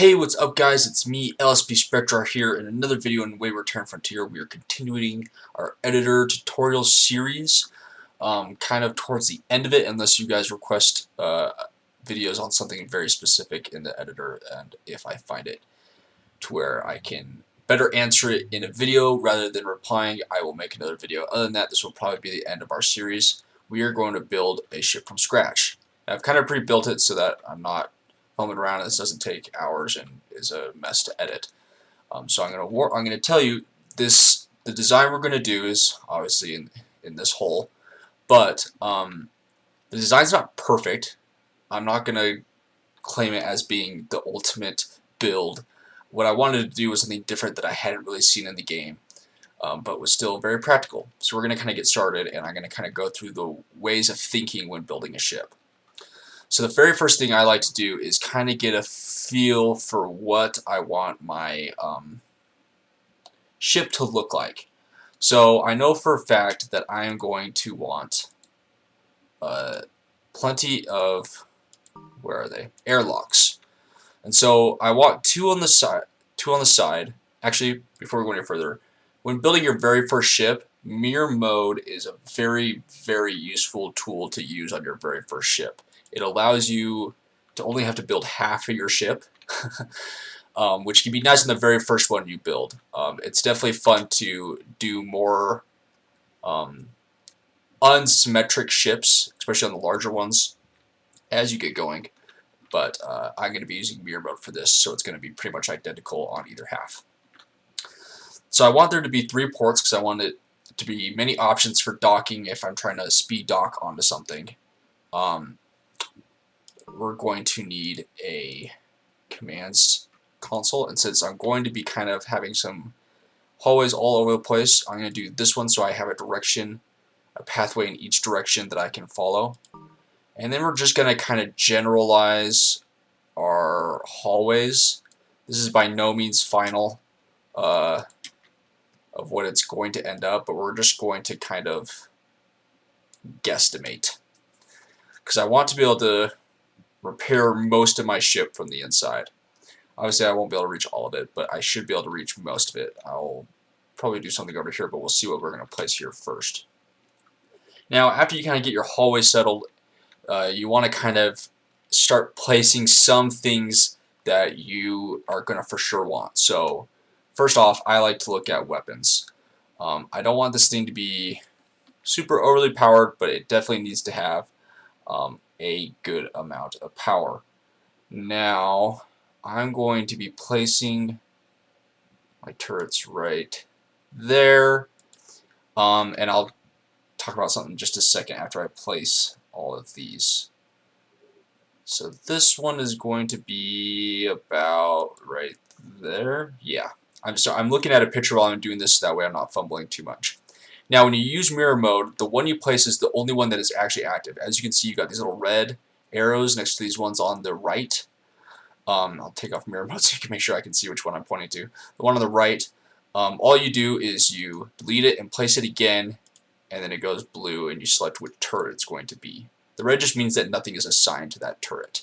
Hey, what's up guys? It's me, LSP Spectrar here in another video in Wayward Terran Frontier. We are continuing our editor tutorial series, kind of towards the end of it, unless you guys request videos on something very specific in the editor, and if I find it to where I can better answer it in a video rather than replying, I will make another video. Other than that, this will probably be the end of our series. We are going to build a ship from scratch. I've kind of pre-built it so that I'm not fumbling around and this doesn't take hours and is a mess to edit. So I'm going to tell you this. The design we're going to do is obviously in this hole, but the design's not perfect. I'm not going to claim it as being the ultimate build. What I wanted to do was something different that I hadn't really seen in the game, but was still very practical. So we're going to kind of get started, and I'm going to kind of go through the ways of thinking when building a ship. So the very first thing I like to do is kind of get a feel for what I want my ship to look like. So I know for a fact that I am going to want plenty of, where are they? Airlocks. And so I want two on the side. Actually, before we go any further, when building your very first ship, mirror mode is a very, very useful tool to use on your very first ship. It allows you to only have to build half of your ship, which can be nice in the very first one you build. It's definitely fun to do more unsymmetric ships, especially on the larger ones, as you get going. But I'm going to be using mirror mode for this, so it's going to be pretty much identical on either half. So I want there to be 3 ports because I want it to be many options for docking if I'm trying to speed dock onto something. We're going to need a commands console, and since I'm going to be kind of having some hallways all over the place, I'm going to do this one so I have a direction, a pathway in each direction that I can follow. And then we're just going to kind of generalize our hallways. This is by no means final of what it's going to end up, but we're just going to kind of guesstimate, because I want to be able to repair most of my ship from the inside. Obviously I won't be able to reach all of it, but I should be able to reach most of it. I'll probably do something over here, but we'll see what we're going to place here first. Now after you kind of get your hallway settled, you want to kind of start placing some things that you are going to for sure want. So first off, I like to look at weapons. I don't want this thing to be super overly powered, but it definitely needs to have a good amount of power. Now I'm going to be placing my turrets right there, and I'll talk about something in just a second after I place all of these. So this one is going to be about right there. Yeah, I'm looking at a picture while I'm doing this, so that way I'm not fumbling too much. Now when you use mirror mode, the one you place is the only one that is actually active. As you can see, you've got these little red arrows next to these ones on the right. I'll take off mirror mode so you can make sure I can see which one I'm pointing to. The one on the right, all you do is you delete it and place it again, and then it goes blue and you select which turret it's going to be. The red just means that nothing is assigned to that turret.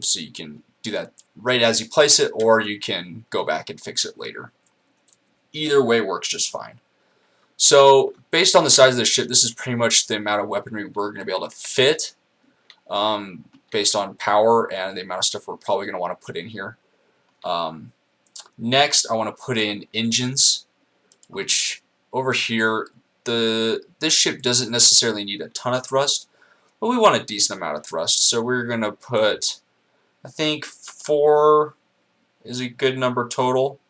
So you can do that right as you place it, or you can go back and fix it later. Either way works just fine. So based on the size of the ship, this is pretty much the amount of weaponry we're going to be able to fit, based on power and the amount of stuff we're probably going to want to put in here. Next, I want to put in engines, which over here, this ship doesn't necessarily need a ton of thrust, but we want a decent amount of thrust. So we're going to put, I think 4 is a good number total.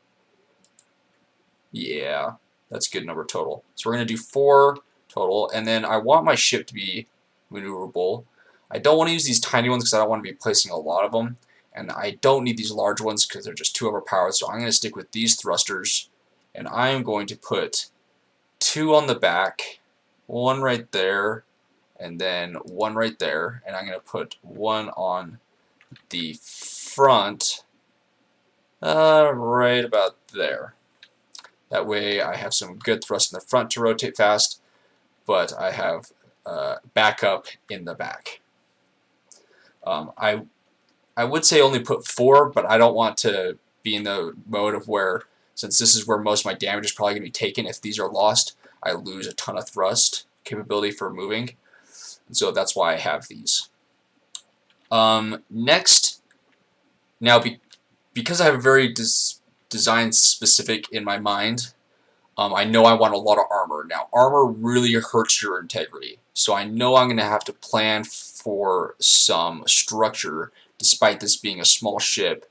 Yeah. That's a good number total. So we're going to do 4 total, and then I want my ship to be maneuverable. I don't want to use these tiny ones because I don't want to be placing a lot of them, and I don't need these large ones because they're just too overpowered, so I'm going to stick with these thrusters, and I am going to put 2 on the back, 1 right there, and then 1 right there, and I'm going to put 1 on the front, right about there. That way I have some good thrust in the front to rotate fast, but I have backup in the back. I would say only put 4, but I don't want to be in the mode of where, since this is where most of my damage is probably going to be taken, if these are lost, I lose a ton of thrust capability for moving. And so that's why I have these. Next, now because I have a very design specific in my mind, I know I want a lot of armor. Now, armor really hurts your integrity, so I know I'm going to have to plan for some structure, despite this being a small ship.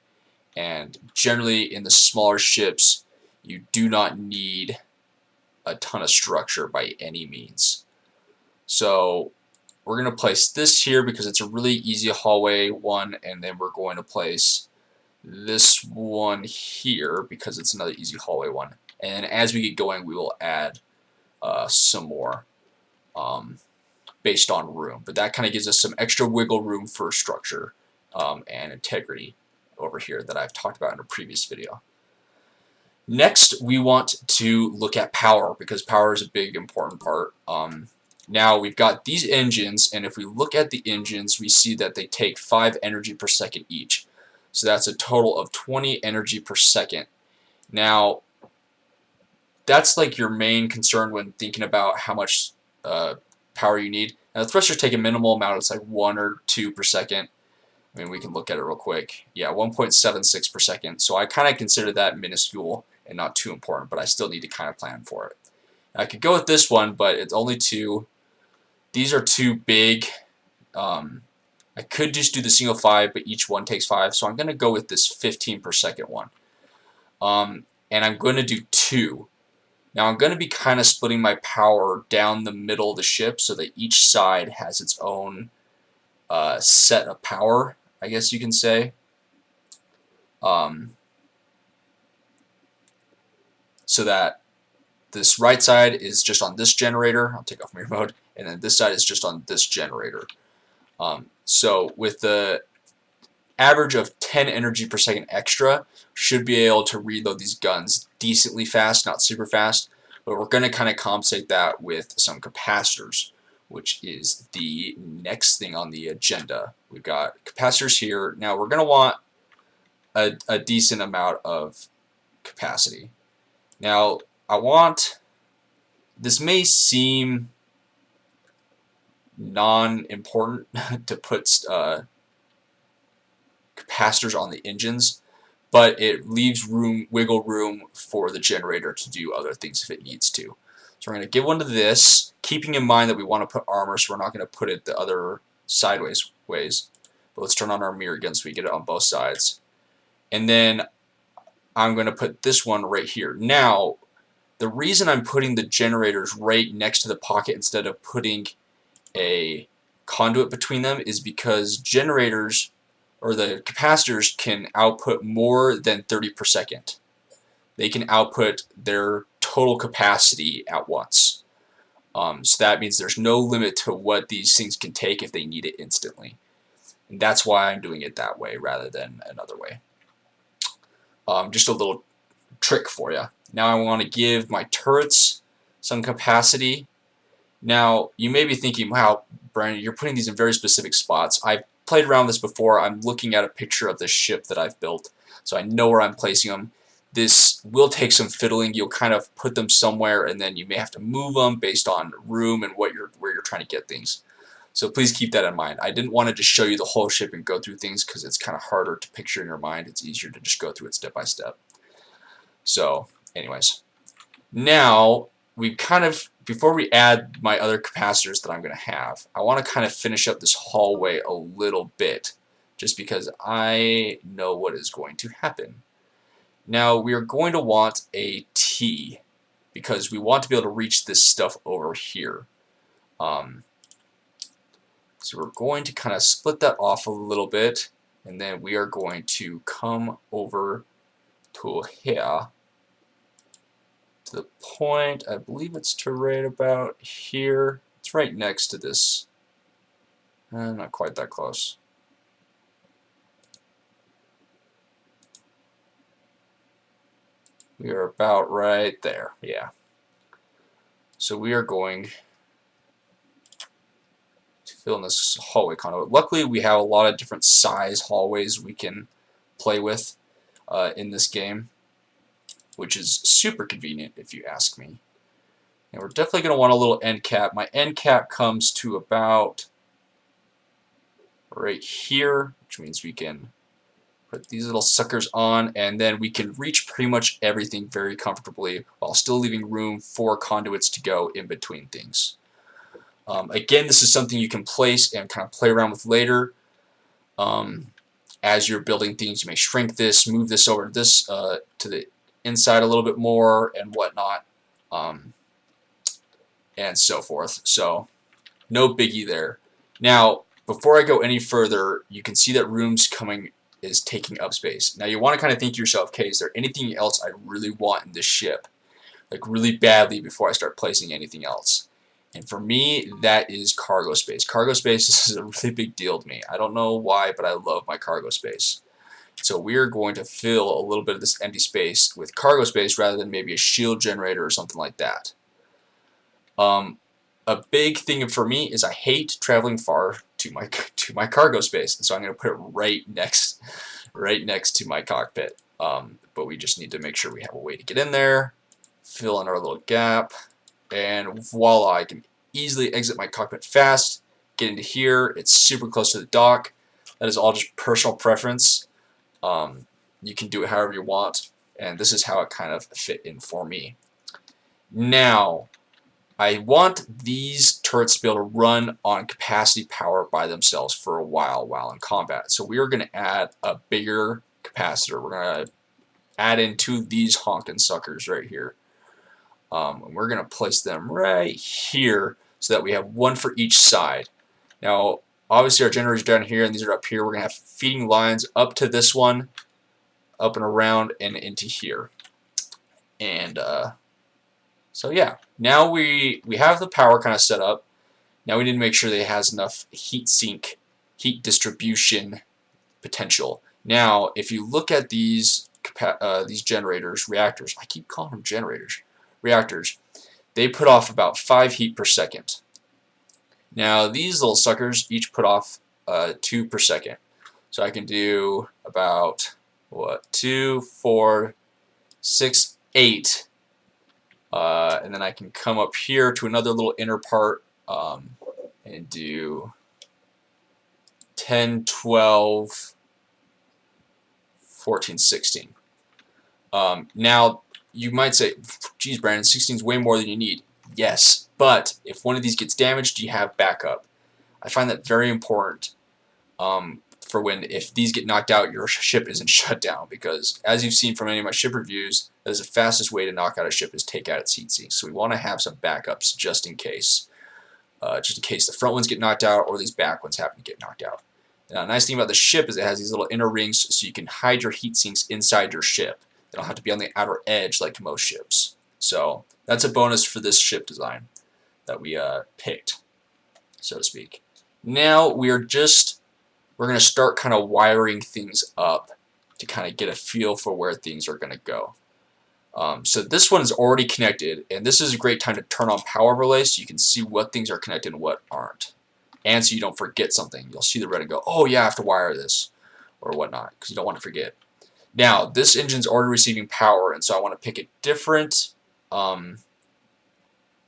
And generally, in the smaller ships, you do not need a ton of structure by any means. So we're going to place this here because it's a really easy hallway one, and then we're going to place this one here because it's another easy hallway one. And as we get going, we will add some more based on room. But that kind of gives us some extra wiggle room for structure and integrity over here that I've talked about in a previous video. Next, we want to look at power, because power is a big important part. Now we've got these engines, and if we look at the engines, we see that they take 5 energy per second each. So that's a total of 20 energy per second. Now, that's like your main concern when thinking about how much power you need. Now the thrusters take a minimal amount, it's like 1 or 2 per second. I mean, we can look at it real quick. Yeah, 1.76 per second. So I kind of consider that minuscule and not too important, but I still need to kind of plan for it. I could go with this one, but it's only 2. These are too big. I could just do the single 5, but each one takes 5, so I'm going to go with this 15 per second one. And I'm going to do 2. Now I'm going to be kind of splitting my power down the middle of the ship so that each side has its own set of power, I guess you can say. So that this right side is just on this generator. I'll take off mirror mode. And then this side is just on this generator. So with the average of 10 energy per second extra, should be able to reload these guns decently fast, not super fast, but we're going to kind of compensate that with some capacitors, which is the next thing on the agenda. We've got capacitors here. Now we're going to want a decent amount of capacity. Now this may seem non-important to put capacitors on the engines, but it leaves wiggle room for the generator to do other things if it needs to. So we're going to give one to this, keeping in mind that we want to put armor, so we're not going to put it the other sideways ways. But let's turn on our mirror again so we get it on both sides. And then I'm going to put this one right here. Now, the reason I'm putting the generators right next to the pocket instead of putting a conduit between them is because generators, or the capacitors, can output more than 30 per second. They can output their total capacity at once. So that means there's no limit to what these things can take if they need it instantly. And that's why I'm doing it that way rather than another way. Just a little trick for you. Now I want to give my turrets some capacity. Now you may be thinking, wow, Brandon, you're putting these in very specific spots. I've played around with this before. I'm looking at a picture of this ship that I've built, so I know where I'm placing them. This will take some fiddling. You'll kind of put them somewhere, and then you may have to move them based on room and where you're trying to get things. So please keep that in mind. I didn't want to just show you the whole ship and go through things because it's kind of harder to picture in your mind. It's easier to just go through it step by step. So anyways, now we kind of, before we add my other capacitors that I'm going to have, I want to kind of finish up this hallway a little bit just because I know what is going to happen. Now we are going to want a T because we want to be able to reach this stuff over here. So we're going to kind of split that off a little bit, and then we are going to come over to here to the point, I believe it's to right about here. It's right next to this. Not quite that close. We are about right there, yeah. So we are going to fill in this hallway conduit. Luckily, we have a lot of different size hallways we can play with in this game, which is super convenient if you ask me. And we're definitely going to want a little end cap. My end cap comes to about right here, which means we can put these little suckers on, and then we can reach pretty much everything very comfortably while still leaving room for conduits to go in between things. Again, this is something you can place and kind of play around with later. As you're building things, you may shrink this, move this over to this to the inside a little bit more, and whatnot, and so forth. So, no biggie there. Now, before I go any further, you can see that rooms coming is taking up space. Now, you want to kind of think to yourself, okay, is there anything else I really want in this ship, like really badly, before I start placing anything else? And for me, that is cargo space. Cargo space is a really big deal to me. I don't know why, but I love my cargo space. So we're going to fill a little bit of this empty space with cargo space rather than maybe a shield generator or something like that. A big thing for me is I hate traveling far to my cargo space, and so I'm going to put it right next to my cockpit. But we just need to make sure we have a way to get in there, fill in our little gap, and voila, I can easily exit my cockpit fast, get into here. It's super close to the dock. That is all just personal preference. You can do it however you want, and this is how it kind of fit in for me. Now, I want these turrets to be able to run on capacity power by themselves for a while in combat. So we are going to add a bigger capacitor. We're going to add in 2 of these honking suckers right here. And we're going to place them right here so that we have 1 for each side. Now, obviously our generators are down here and these are up here. We're going to have feeding lines up to this one, up and around, and into here. And so yeah, now we have the power kind of set up. Now we need to make sure that it has enough heat sink, heat distribution potential. Now, if you look at these generators, reactors, I keep calling them generators, reactors, they put off about 5 heat per second. Now these little suckers each put off 2 per second. So I can do about, what, 2, 4, 6, 8. And then I can come up here to another little inner part and do 10, 12, 14, 16. Now, you might say, geez, Brandon, 16 is way more than you need. Yes, but if one of these gets damaged, you have backup. I find that very important for if these get knocked out, your ship isn't shut down, because as you've seen from any of my ship reviews, that is the fastest way to knock out a ship is take out its heat sinks. So we want to have some backups just in case the front ones get knocked out or these back ones happen to get knocked out. Now, the nice thing about the ship is it has these little inner rings, so you can hide your heat sinks inside your ship. They don't have to be on the outer edge like most ships. So that's a bonus for this ship design that we picked, so to speak. Now we're going to start kind of wiring things up to kind of get a feel for where things are going to go. So this one is already connected, and this is a great time to turn on power relay so you can see what things are connected and what aren't. And so you don't forget something. You'll see the red and go, oh yeah, I have to wire this, or whatnot, because you don't want to forget. Now, this engine's already receiving power, and so I want to pick a different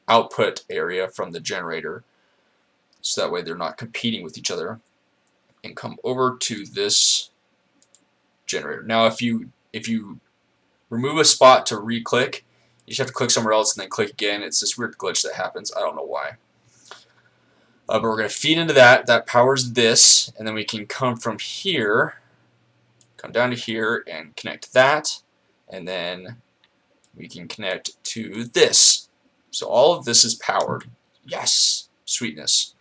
output area from the generator, so that way they're not competing with each other, and come over to this generator. Now, if you remove a spot to re-click, you just have to click somewhere else and then click again. It's this weird glitch that happens. I don't know why. But we're going to feed into that. That powers this, and then we can come from here, come down to here, and connect that, and then we can connect to this. So all of this is powered. Yes, sweetness.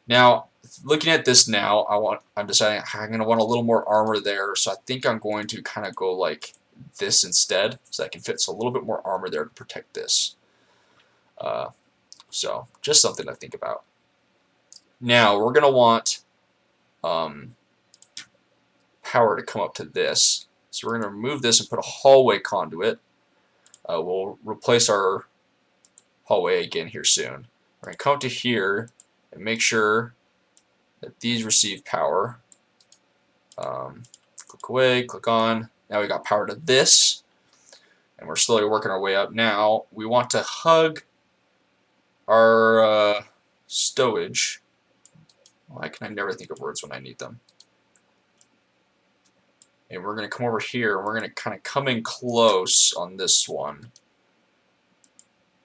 Now, looking at this now, I'm deciding I'm going to want a little more armor there, so I think I'm going to kind of go like this instead, so I can fit a little bit more armor there to protect this. So, just something to think about. Now, we're going to want power to come up to this. So we're going to remove this and put a hallway conduit. We'll replace our hallway again here soon. We're going to come to here and make sure that these receive power. Click away, click on. Now we got power to this, and we're slowly working our way up. Now we want to hug our stowage. Why can I never think of words when I need them? And we're going to come over here, and we're going to kind of come in close on this one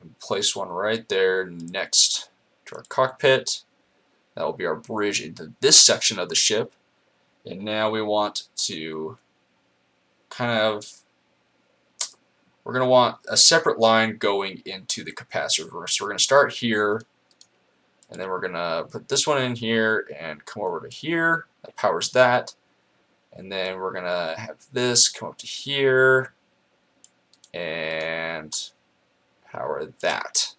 and place one right there next to our cockpit. That will be our bridge into this section of the ship. And now we want to we're going to want a separate line going into the capacitor. So we're going to start here, and then we're going to put this one in here and come over to here. That powers that. And then we're going to have this come up to here and power that.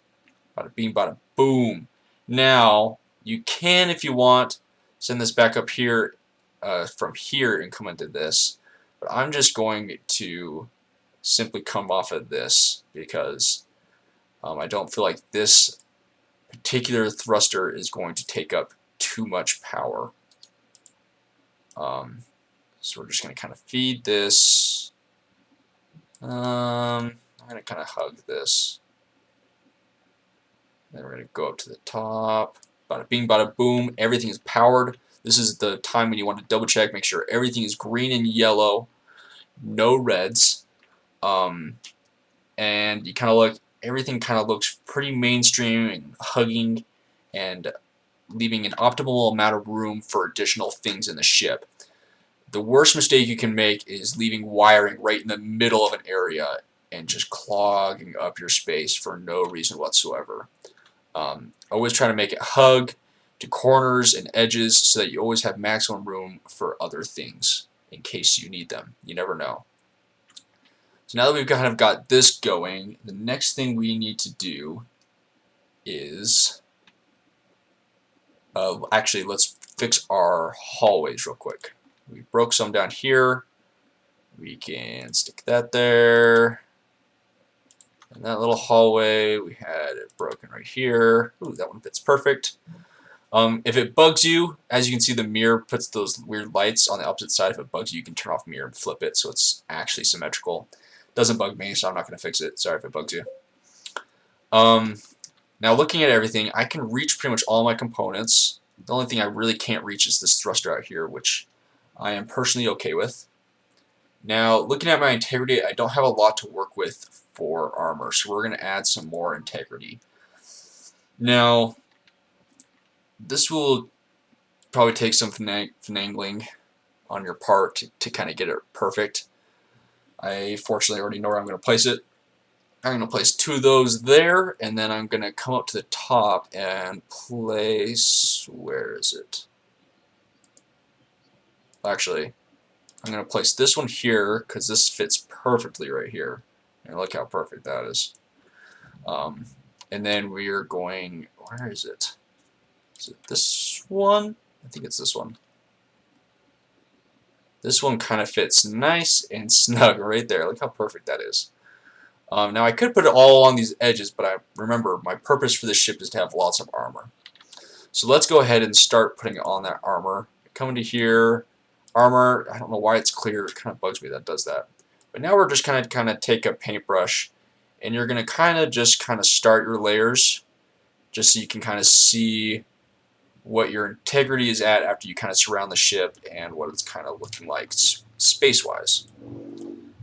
Bada bing, bada boom. Now, you can, if you want, send this back up here from here and come into this. But I'm just going to simply come off of this because I don't feel like this particular thruster is going to take up too much power. So we're just going to kind of feed this. I'm going to kind of hug this. Then we're going to go up to the top. Bada bing, bada boom. Everything is powered. This is the time when you want to double check, make sure everything is green and yellow, no reds. And you kind of look, everything kind of looks pretty mainstream and hugging and leaving an optimal amount of room for additional things in the ship. The worst mistake you can make is leaving wiring right in the middle of an area and just clogging up your space for no reason whatsoever. Always try to make it hug to corners and edges so that you always have maximum room for other things in case you need them. You never know. So now that we've kind of got this going, the next thing we need to do is actually let's fix our hallways real quick. We broke some down here. We can stick that there. And that little hallway, we had it broken right here. Ooh, that one fits perfect. If it bugs you, as you can see, the mirror puts those weird lights on the opposite side. If it bugs you, you can turn off mirror and flip it so it's actually symmetrical. Doesn't bug me, so I'm not going to fix it. Sorry if it bugs you. Now looking at everything, I can reach pretty much all my components. The only thing I really can't reach is this thruster out here, which I am personally okay with. Now, looking at my integrity, I don't have a lot to work with for armor, so we're going to add some more integrity. Now, this will probably take some finagling on your part to kind of get it perfect. I fortunately already know where I'm going to place it. I'm going to place 2 of those there, and then I'm going to come up to the top and place, where is it? Actually, I'm going to place this one here because this fits perfectly right here. And look how perfect that is. And then we are going, where is it? Is it this one? I think it's this one. This one kind of fits nice and snug right there. Look how perfect that is. Now I could put it all on these edges, but I remember my purpose for this ship is to have lots of armor. So let's go ahead and start putting on that armor. Coming to here, armor. I don't know why it's clear. It kind of bugs me that it does that. But now we're just kind of take a paintbrush, and you're going to just start your layers, just so you can kind of see what your integrity is at after you kind of surround the ship and what it's kind of looking like space-wise.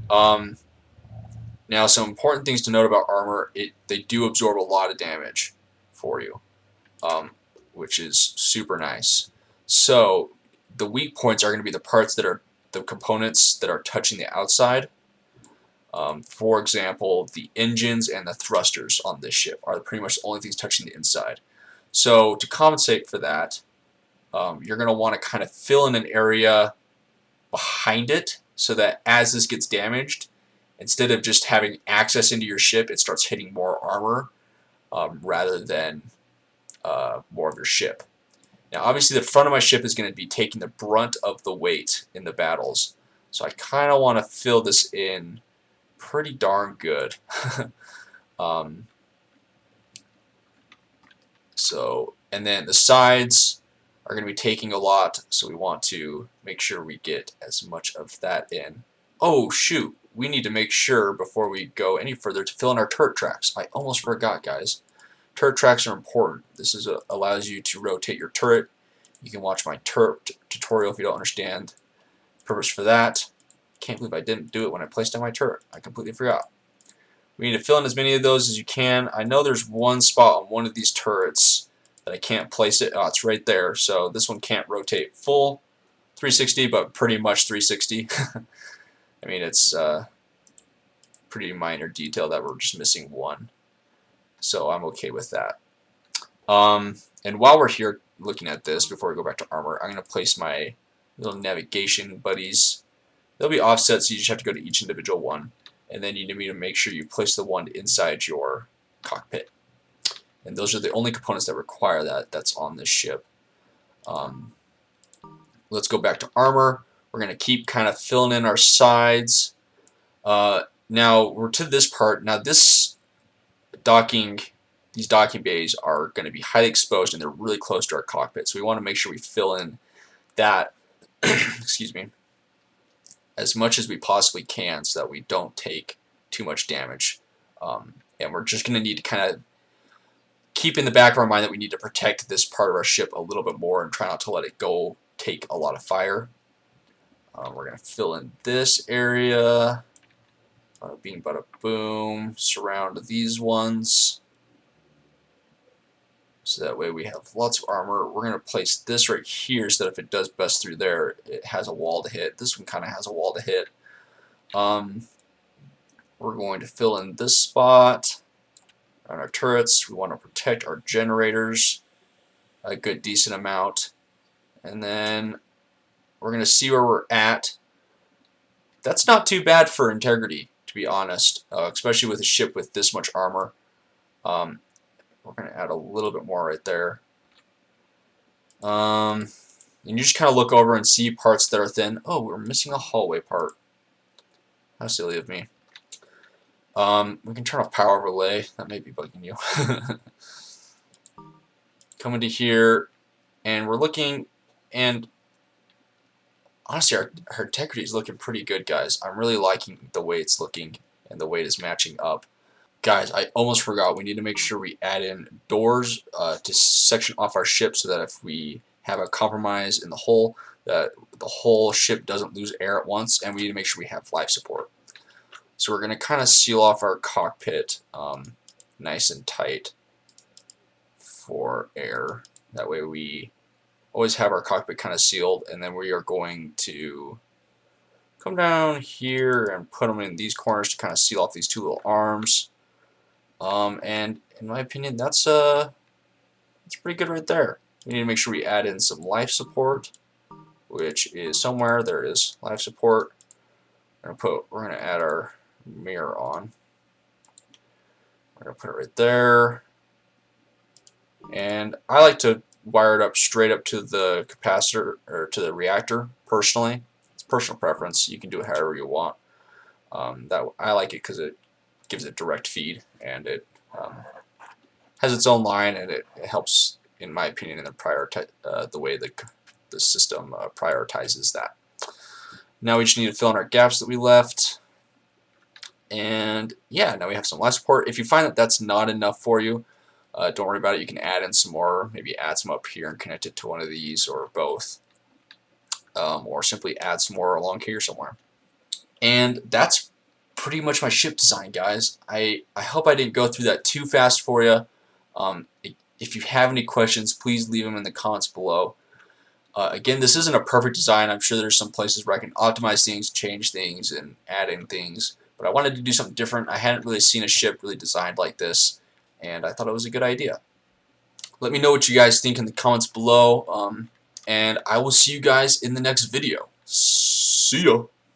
Now, some important things to note about armor: they do absorb a lot of damage for you, which is super nice. So the weak points are going to be the parts that are the components that are touching the outside. For example, the engines and the thrusters on this ship are pretty much the only things touching the inside. So to compensate for that, you're going to want to kind of fill in an area behind it so that as this gets damaged, instead of just having access into your ship, it starts hitting more armor rather than more of your ship. Now obviously the front of my ship is going to be taking the brunt of the weight in the battles, so I kind of want to fill this in pretty darn good. So And then the sides are going to be taking a lot, so we want to make sure we get as much of that in. Oh shoot, we need to make sure before we go any further to fill in our turret tracks. I almost forgot, guys. Turret tracks are important. This allows you to rotate your turret. You can watch my turret tutorial if you don't understand the purpose for that. Can't believe I didn't do it when I placed down my turret. I completely forgot. We need to fill in as many of those as you can. I know there's one spot on one of these turrets that I can't place it. Oh, it's right there. So this one can't rotate full 360, but pretty much 360. I mean, it's pretty minor detail that we're just missing one. So I'm okay with that. And while we're here looking at this, before we go back to armor, I'm going to place my little navigation buddies. They'll be offset, so you just have to go to each individual one. And then you need to make sure you place the one inside your cockpit. And those are the only components that require that. That's on this ship. Let's go back to armor. We're going to keep kind of filling in our sides. Now we're to this part. Now these docking bays are going to be highly exposed and they're really close to our cockpit. So we want to make sure we fill in that excuse me, as much as we possibly can so that we don't take too much damage. And we're just going to need to kind of keep in the back of our mind that we need to protect this part of our ship a little bit more and try not to let it go take a lot of fire. We're going to fill in this area. Bada bing, bada boom. Surround these ones. So that way we have lots of armor. We're going to place this right here so that if it does bust through there, it has a wall to hit. This one kind of has a wall to hit. We're going to fill in this spot on our turrets. We want to protect our generators a good decent amount. And then we're going to see where we're at. That's not too bad for integrity, to be honest, especially with a ship with this much armor. We're going to add a little bit more right there. And you just kind of look over and see parts that are thin. Oh, we're missing a hallway part. How silly of me. We can turn off power overlay. That may be bugging you. Come into here, and we're looking, and honestly, our integrity is looking pretty good, guys. I'm really liking the way it's looking and the way it is matching up. Guys, I almost forgot. We need to make sure we add in doors to section off our ship so that if we have a compromise in the hull, that the whole ship doesn't lose air at once, and we need to make sure we have life support. So we're going to kind of seal off our cockpit nice and tight for air. That way we always have our cockpit kind of sealed, and then we are going to come down here and put them in these corners to kind of seal off these two little arms. And in my opinion, that's pretty good right there. We need to make sure we add in some life support, which is somewhere. There it is, life support. We're gonna add our mirror on. We're gonna put it right there. And I like to wire it up straight up to the capacitor or to the reactor personally. It's personal preference. You can do it however you want. I like it because it gives it direct feed, and it has its own line, and it helps, in my opinion, in the way the system prioritizes that. Now we just need to fill in our gaps that we left, and yeah, now we have some life support. If you find that that's not enough for you, don't worry about it. You can add in some more, maybe add some up here and connect it to one of these or both, or simply add some more along here somewhere. And that's pretty much my ship design, guys. I hope I didn't go through that too fast for you. If you have any questions, please leave them in the comments below. Again, this isn't a perfect design. I'm sure there's some places where I can optimize things, change things, and add in things. But I wanted to do something different. I hadn't really seen a ship really designed like this, and I thought it was a good idea. Let me know what you guys think in the comments below, and I will see you guys in the next video. See ya!